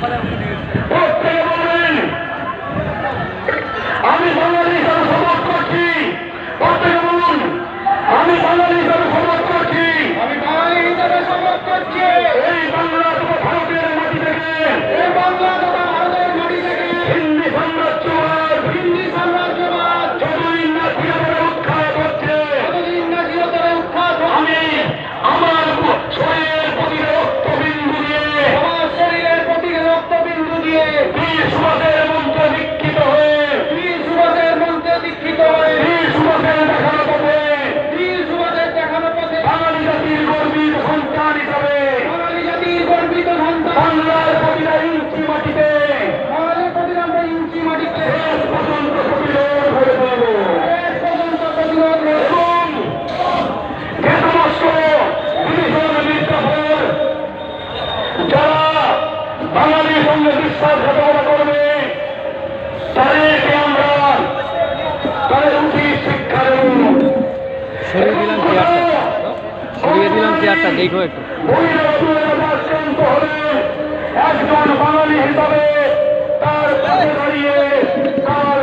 প্রত্যেকে বলবেন আমি বাঙালি হিসাবে শপথ করছি। প্রত্যেকে বলুন আমি বাঙালি হিসাবে শপথ করছি। আমি বাঙালি হিসাবে শপথ করছি। এই বাংলা তথা ভারতের মাটি থেকে, এই বাংলা তথা ভারতের মাটি থেকে হিন্দি সাম্রাজ্যবাদ যতদিন না চিরতরে উৎখাত হচ্ছে, যতদিন না চিরতরে উৎখাত হবে, আমি আমার শরীরের প্রতি রক্তবিন্দু দিয়ে, আমার শরীরের প্রতি রক্তবিন্দু দিয়ে বীর সুভাষের মন্ত্রে দীক্ষিত হয়ে, বীর সুভাষের মন্ত্রে দীক্ষিত হয়ে, বীর সুভাষের দেখানো পথে বীর সুভাষের দেখানো পথে বাঙালি জাতির গর্বিত সন্তান হিসাবে বাঙালি জাতির গর্বিত সন্তান বাংলার প্রতিটা ইঞ্চি মাটিতে বাঙালির প্রতিটা ইঞ্চি মাটিতে শেষ পর্যন্ত প্রতিরোধ হয়ে পড়ব। শেষ পর্যন্ত প্রতিরোধ হবে। এবং ঘেটমস্ত বিভীষণ মির্জাফর যারা বাঙালির সঙ্গে বিশ্বাসঘাতকতা করবে, তাদেরকে আমরা তাদের উচিত শিক্ষা দেব। সরিয়ে দিলাম চেয়ারটা দেখো একটু। আক্রান্ত হলে একজন বাঙালি হিসাবে তার পাশে দাঁড়িয়ে তার